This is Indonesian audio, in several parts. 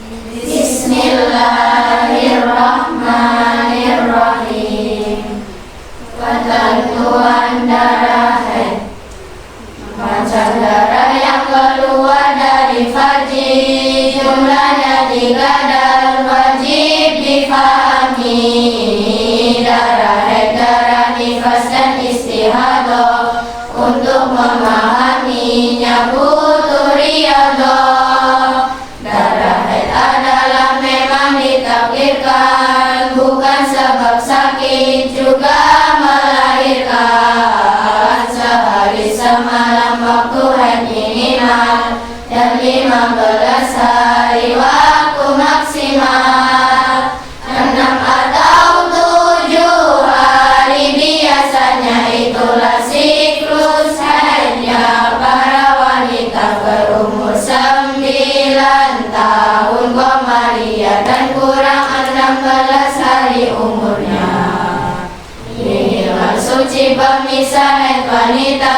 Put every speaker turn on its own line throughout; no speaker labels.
Bismillahirrahmanirrahim. Ketentuan darah haid. Macam darah yang keluar dari farji jumlahnya 3 dan wajib difahami. Darah haid, darah nifas dan istihadah. Untuk memahaminya butuh riyadhah. Darah haid adalah memang ditakdirkan, bukan sebab sakit juga melahirkan. Sehari semalam waktu haid minimal dan 15 hari waktu maksimal. 6 atau 7 hari biasanya itulah siklus haidnya. Para wanita berumur 9 tahun komaria dan kurang 16 hari umurnya. Inilah suci pemisah haid wanita,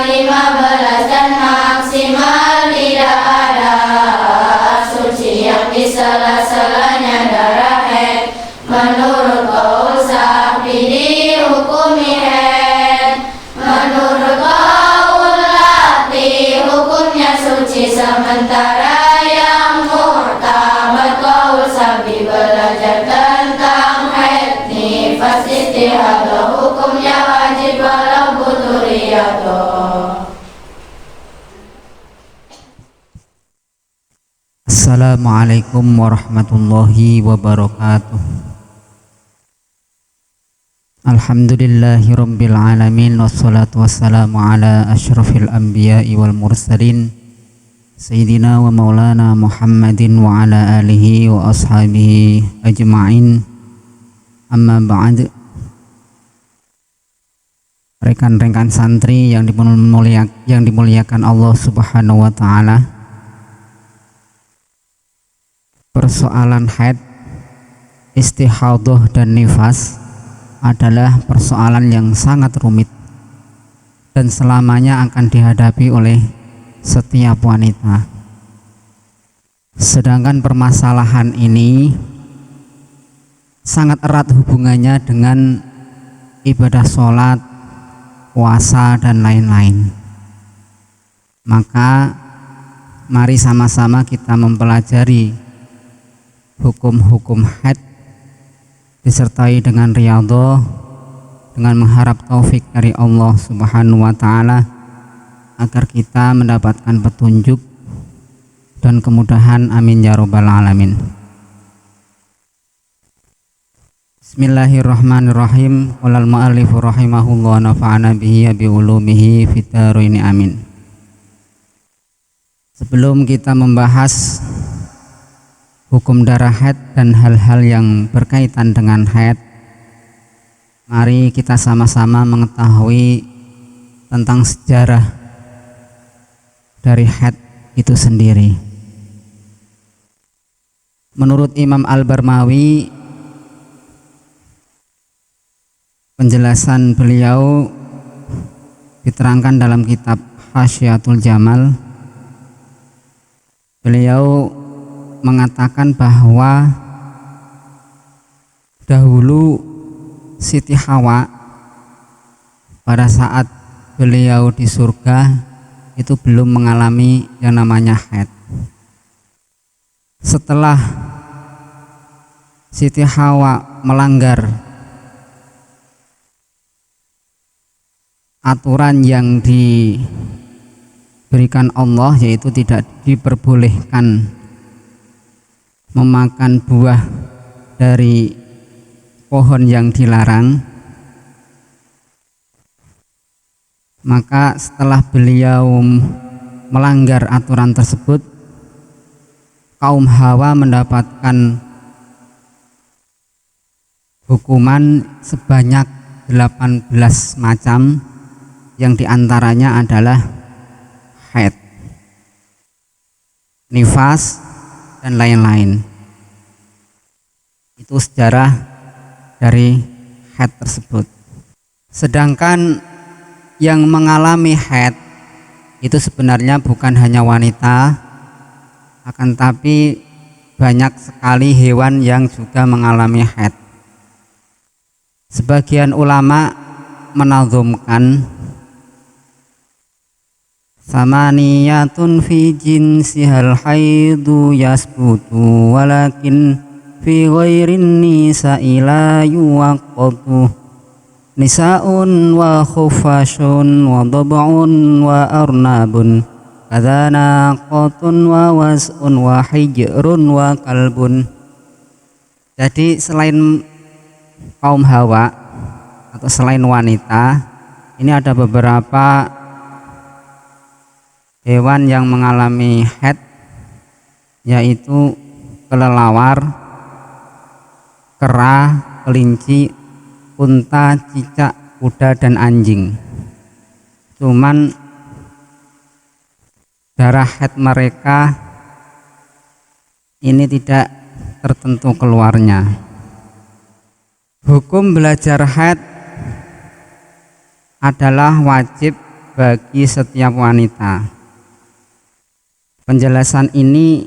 15 dan maksimal tidak ada suci yang di sela-selanya darah haid. Menurut qaul Syafi'i hukumi haid, menurut qaul Lati hukumnya suci, sementara yang mu'tamad qaul Syafi'i belajar tentang haid nifas istihadah hukumnya wajib walau butuh riyadhah.
Assalamualaikum warahmatullahi wabarakatuh. Alhamdulillahi rabbil alamin, wassalatu wassalamu ala asyrafil anbiya'i wal mursalin Sayyidina wa maulana Muhammadin wa ala alihi wa ashabihi ajma'in. Amma ba'd. Rekan-rekan santri yang dimuliakan Allah subhanahu wa ta'ala, persoalan haid, istihadah dan nifas adalah persoalan yang sangat rumit dan selamanya akan dihadapi oleh setiap wanita. Sedangkan permasalahan ini sangat erat hubungannya dengan ibadah sholat, puasa dan lain-lain. Maka mari sama-sama kita mempelajari hukum-hukum haid disertai dengan riyadhah, dengan mengharap taufik dari Allah subhanahu wa ta'ala agar kita mendapatkan petunjuk dan kemudahan, amin ya rabbal alamin. Bismillahirrahmanirrahim. Qala al-mu'allifu rahimahullah nafa'ana bihi bi ulumihi fid dharain, amin. Sebelum kita membahas hukum darah haid dan hal-hal yang berkaitan dengan haid, mari kita sama-sama mengetahui tentang sejarah dari haid itu sendiri. Menurut Imam Al-Barmawi, penjelasan beliau diterangkan dalam kitab Hasyiatul Jamal. Beliau mengatakan bahwa dahulu Siti Hawa pada saat beliau di surga itu belum mengalami yang namanya haid. Setelah Siti Hawa melanggar aturan yang diberikan Allah, yaitu tidak diperbolehkan memakan buah dari pohon yang dilarang, maka setelah beliau melanggar aturan tersebut, kaum Hawa mendapatkan hukuman sebanyak 18 macam, yang diantaranya adalah haid, nifas, dan lain-lain. Itu sejarah dari haid tersebut. Sedangkan yang mengalami haid itu sebenarnya bukan hanya wanita, akan tapi banyak sekali hewan yang juga mengalami haid. Sebagian ulama menazumkan samaniyatun fi jinsihal haidu yasbutu walakin fi ghairin nisa'i la yuwaqqatu nisa'un wa khufashun wa dab'un wa arnabun kadzana qatun wa was'un wa hijrun wa kalbun. Jadi selain kaum Hawa atau selain wanita, ini ada beberapa hewan yang mengalami haid, yaitu kelelawar, kera, kelinci, unta, cicak, kuda, dan anjing. Cuman darah haid mereka ini tidak tertentu keluarnya. Hukum belajar haid adalah wajib bagi setiap wanita. Penjelasan ini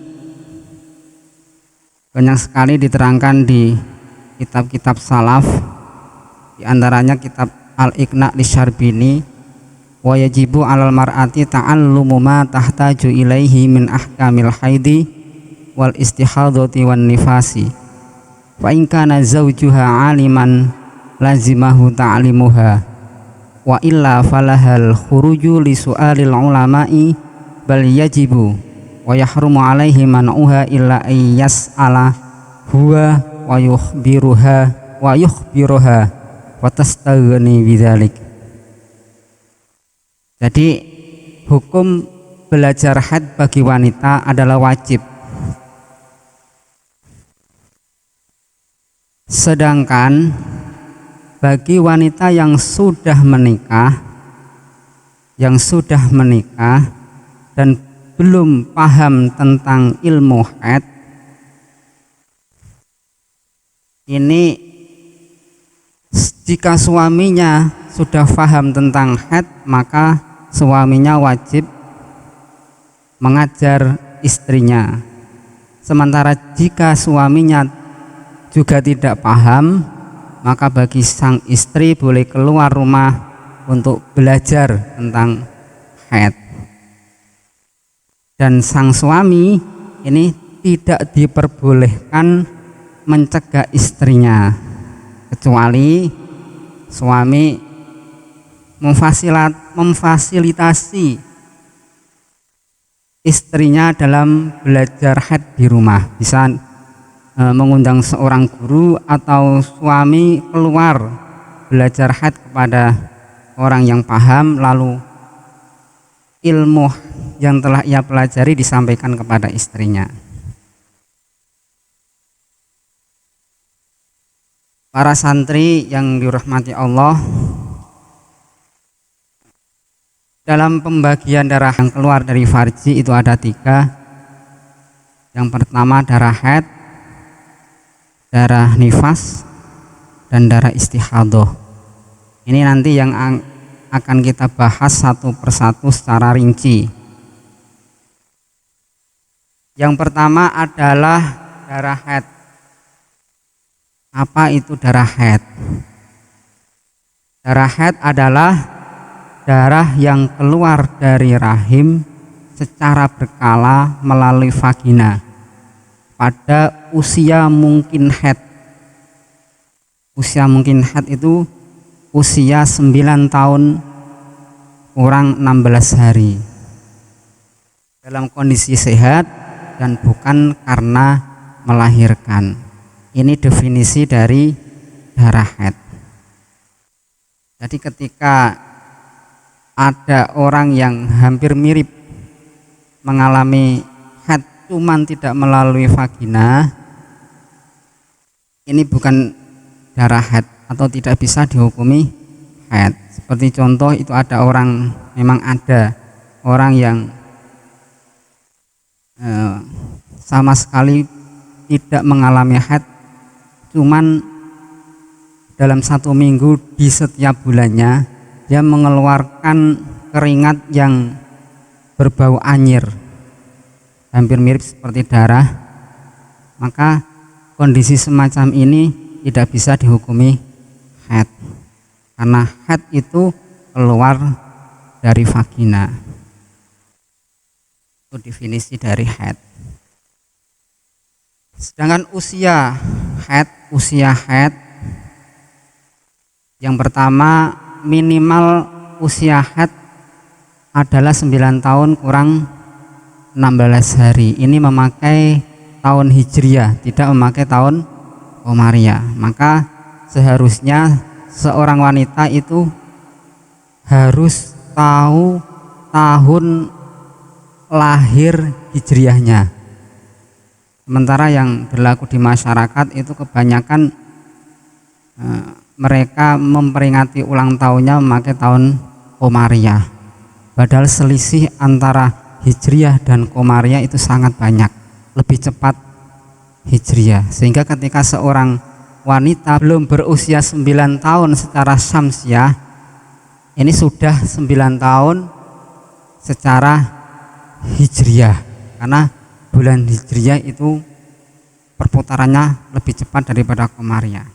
banyak sekali diterangkan di kitab-kitab salaf, di antaranya kitab Al-Iqna' Lisyarbini, wa yajibu 'alal mar'ati ta'allumu ma tahtaju ilaihi min ahkamil haidi wal istihadati wan nifasi. Fa in kana zawjuha 'aliman lazimahu ta'limuha wa illa falahal khuruju li su'alil ulama'i bal yajibu wa yahrumu 'alaihi man'uha illa ay yas'ala huwa wa yukhbiruha wa tastaghni bidzalik. Jadi hukum belajar haid bagi wanita adalah wajib. Sedangkan bagi wanita yang sudah menikah dan belum paham tentang ilmu haid, ini jika suaminya sudah paham tentang haid, maka suaminya wajib mengajar istrinya. Sementara jika suaminya juga tidak paham, maka bagi sang istri boleh keluar rumah untuk belajar tentang haid. Dan sang suami ini tidak diperbolehkan mencegah istrinya, kecuali suami memfasilitasi istrinya dalam belajar haid di rumah. Bisa mengundang seorang guru atau suami keluar belajar haid kepada orang yang paham, lalu ilmu yang telah ia pelajari disampaikan kepada istrinya. Para santri yang dirahmati Allah, dalam pembagian darah yang keluar dari farji itu ada 3. Yang pertama darah haid, darah nifas, dan darah istihadah. Ini nanti yang akan kita bahas satu persatu secara rinci. Yang pertama adalah darah haid. Apa itu darah haid? Darah haid adalah darah yang keluar dari rahim secara berkala melalui vagina pada usia mungkin haid. Usia mungkin haid itu usia 9 tahun kurang 16 hari dalam kondisi sehat dan bukan karena melahirkan. Ini definisi dari darah haid. Jadi ketika ada orang yang hampir mirip mengalami haid cuman tidak melalui vagina, ini bukan darah haid atau tidak bisa dihukumi haid. Seperti contoh itu memang ada orang yang sama sekali tidak mengalami haid, cuman dalam 1 minggu di setiap bulannya dia mengeluarkan keringat yang berbau anyir, hampir mirip seperti darah maka kondisi semacam ini tidak bisa dihukumi haid, karena haid itu keluar dari vagina. Itu definisi dari haid. Sedangkan usia haid yang pertama, minimal usia haid adalah 9 tahun kurang 16 hari. Ini memakai tahun Hijriah, tidak memakai tahun Komariah. Maka seharusnya seorang wanita itu harus tahu tahun lahir Hijriahnya. Sementara yang berlaku di masyarakat itu kebanyakan mereka memperingati ulang tahunnya memakai tahun Komariah, padahal selisih antara Hijriah dan Komariah itu sangat banyak, lebih cepat Hijriah. Sehingga ketika seorang wanita belum berusia 9 tahun secara syamsiah, ini sudah 9 tahun secara Hijriah, karena bulan Hijriah itu perputarannya lebih cepat daripada Komariah.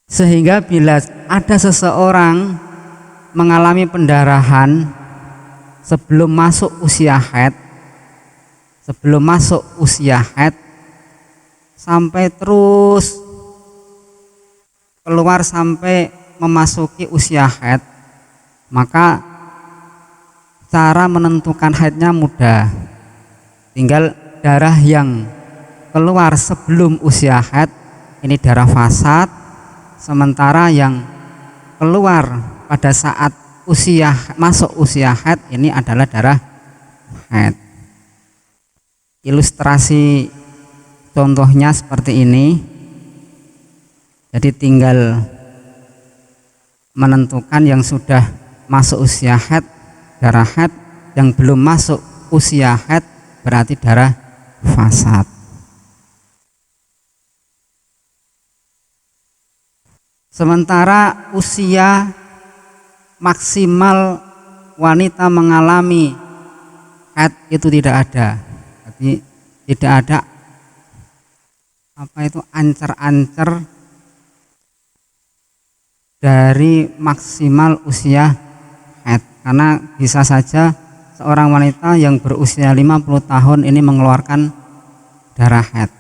Sehingga bila ada seseorang mengalami pendarahan sebelum masuk usia haid, sampai terus keluar sampai memasuki usia haid, maka cara menentukan haidnya mudah. Tinggal darah yang keluar sebelum usia haid ini darah fasad, sementara yang keluar pada saat masuk usia haid ini adalah darah haid. Ilustrasi contohnya seperti ini. Jadi tinggal menentukan yang sudah masuk usia haid darah haid, yang belum masuk usia haid berarti darah fasad. Sementara usia maksimal wanita mengalami haid itu tidak ada. Jadi tidak ada ancer-ancer dari maksimal usia haid, karena bisa saja seorang wanita yang berusia 50 tahun ini mengeluarkan darah haid.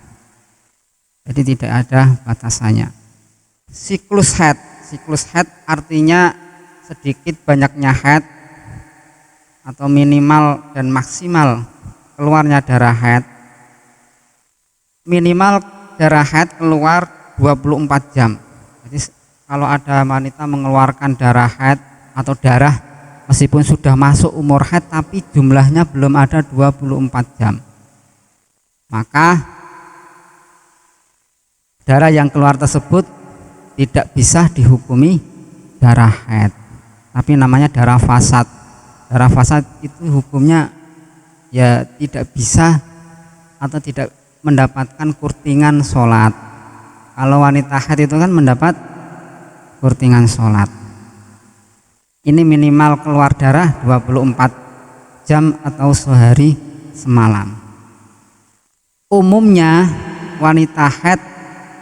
Jadi tidak ada batasannya. Siklus haid artinya sedikit banyaknya haid atau minimal dan maksimal keluarnya darah haid. Minimal darah haid keluar 24 jam. Jadi kalau ada wanita mengeluarkan darah haid atau darah meskipun sudah masuk umur haid tapi jumlahnya belum ada 24 jam, maka darah yang keluar tersebut tidak bisa dihukumi darah haid, tapi namanya darah fasad. Darah fasad itu hukumnya ya tidak bisa atau tidak mendapatkan kurtingan sholat. Kalau wanita haid itu kan mendapat kurtingan sholat. Ini minimal keluar darah 24 jam atau sehari semalam. Umumnya wanita haid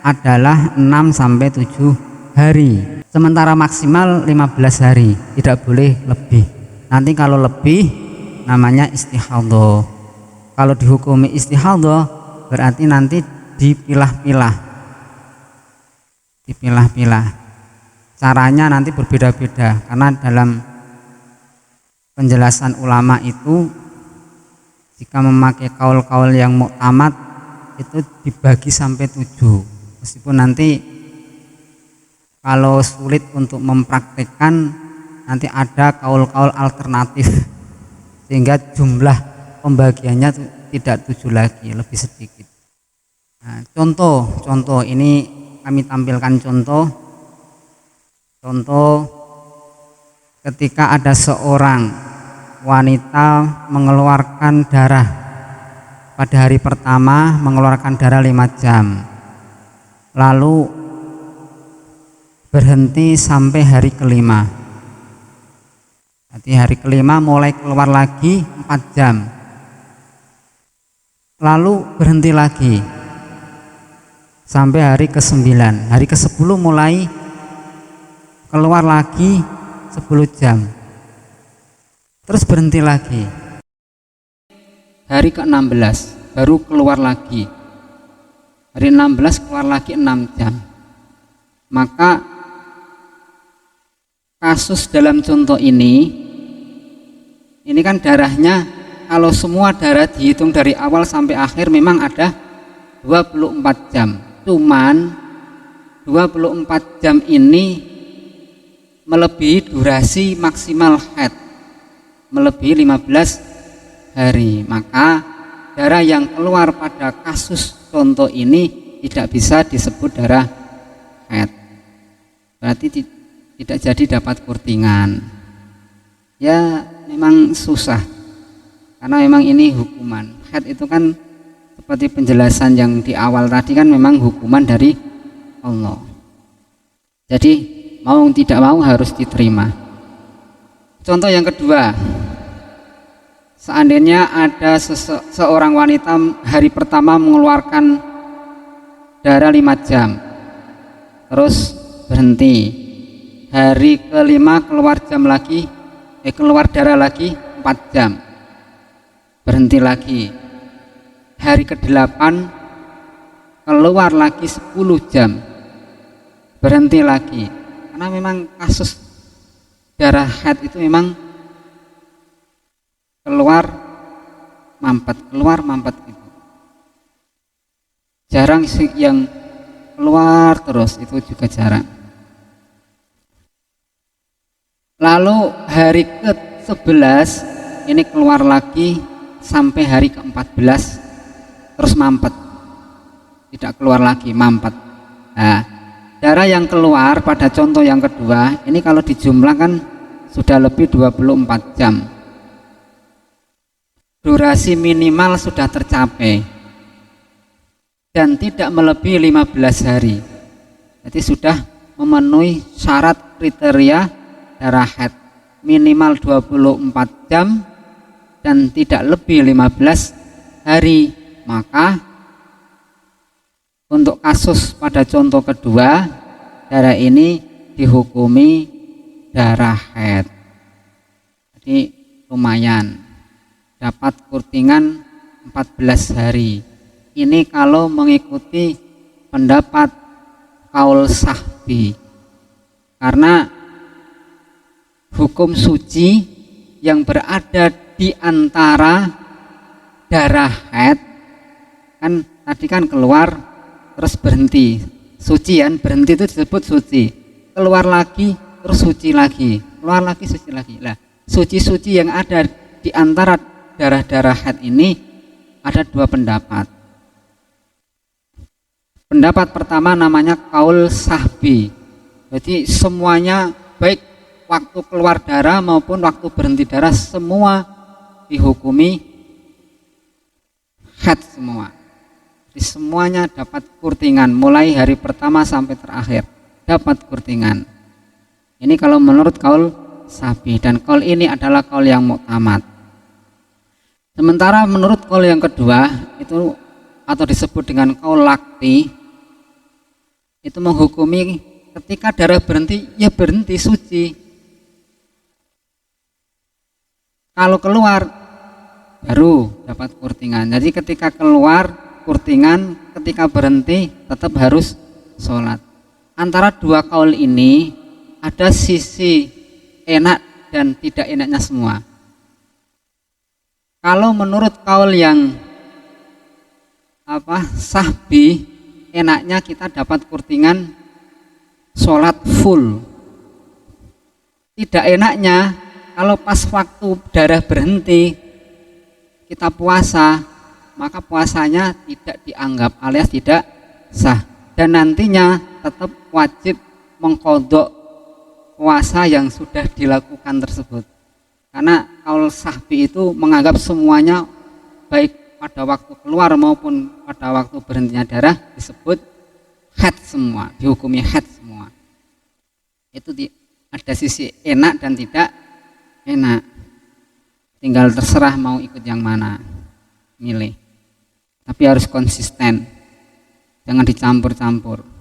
adalah 6-7 hari, sementara maksimal 15 hari, tidak boleh lebih. Nanti kalau lebih namanya istihadhah. Kalau dihukumi istihadhah berarti nanti dipilah-pilah. Caranya nanti berbeda-beda, karena dalam penjelasan ulama itu jika memakai kaul-kaul yang muktamad itu dibagi sampai 7. Meskipun nanti kalau sulit untuk mempraktekkan nanti ada kaul-kaul alternatif sehingga jumlah pembagiannya tidak 7 lagi, lebih sedikit. Nah, contoh ini kami tampilkan contoh ketika ada seorang wanita mengeluarkan darah pada hari pertama, mengeluarkan darah 5 jam, lalu berhenti sampai hari kelima. Jadi hari kelima mulai keluar lagi 4 jam, lalu berhenti lagi sampai hari ke-9. Hari ke-10 mulai keluar lagi 10 jam, terus berhenti lagi. Hari ke-16 baru keluar lagi, hari 16 keluar lagi 6 jam. Maka kasus dalam contoh ini kan darahnya, kalau semua darah dihitung dari awal sampai akhir memang ada 24 jam. Cuman 24 jam ini melebihi durasi maksimal haid, melebihi 15 hari. Maka darah yang keluar pada kasus contoh ini tidak bisa disebut darah haid, berarti tidak jadi dapat kurtingan. Ya memang susah, karena memang ini hukuman. Haid itu kan seperti penjelasan yang di awal tadi kan memang hukuman dari Allah. Jadi mau tidak mau harus diterima. Contoh yang kedua, seandainya ada seorang wanita hari pertama mengeluarkan darah 5 jam, terus berhenti. Hari kelima keluar darah lagi 4 jam, berhenti lagi. Hari ke-8 keluar lagi 10 jam, berhenti lagi. Karena memang kasus darah haid itu memang keluar mampet gitu. Jarang yang keluar terus, itu juga jarang. Lalu hari ke-11 ini keluar lagi sampai hari ke-14 terus mampet, tidak keluar lagi, mampet. Nah, darah yang keluar pada contoh yang kedua ini kalau dijumlahkan sudah lebih 24 jam. Durasi minimal sudah tercapai dan tidak melebihi 15 hari. Jadi sudah memenuhi syarat kriteria darah haid, minimal 24 jam dan tidak lebih 15 hari. Maka untuk kasus pada contoh kedua, darah ini dihukumi darah haid. Jadi lumayan, dapat kurtingan 14 hari. Ini kalau mengikuti pendapat kaul sahbi, karena hukum suci yang berada di antara darah haid kan tadi kan keluar terus berhenti, suci kan, berhenti itu disebut suci, keluar lagi terus suci lagi, keluar lagi suci lagi. Lah, suci-suci yang ada di antara darah-darah haid ini ada dua pendapat. Pendapat pertama namanya kaul sahbi, jadi semuanya baik waktu keluar darah maupun waktu berhenti darah semua dihukumi haid semua. Jadi semuanya dapat kurtingan mulai hari pertama sampai terakhir dapat kurtingan. Ini kalau menurut kaul sahbi, dan kaul ini adalah kaul yang muktamad. Sementara menurut kaul yang kedua itu atau disebut dengan kaul lakti, itu menghukumi ketika darah berhenti ya berhenti suci. Kalau keluar baru dapat kurtingan. Jadi ketika keluar kurtingan, ketika berhenti tetap harus sholat. Antara dua kaul ini ada sisi enak dan tidak enaknya semua. Kalau menurut kaul yang sahbi, enaknya kita dapat kurtingan sholat full. Tidak enaknya kalau pas waktu darah berhenti kita puasa, maka puasanya tidak dianggap alias tidak sah, dan nantinya tetap wajib mengqadha puasa yang sudah dilakukan tersebut. Karena kaul sahbi itu menganggap semuanya baik pada waktu keluar maupun pada waktu berhentinya darah disebut haid semua, dihukumi haid semua. Itu ada sisi enak dan tidak enak, tinggal terserah mau ikut yang mana, milih. tapi harus konsisten, jangan dicampur-campur.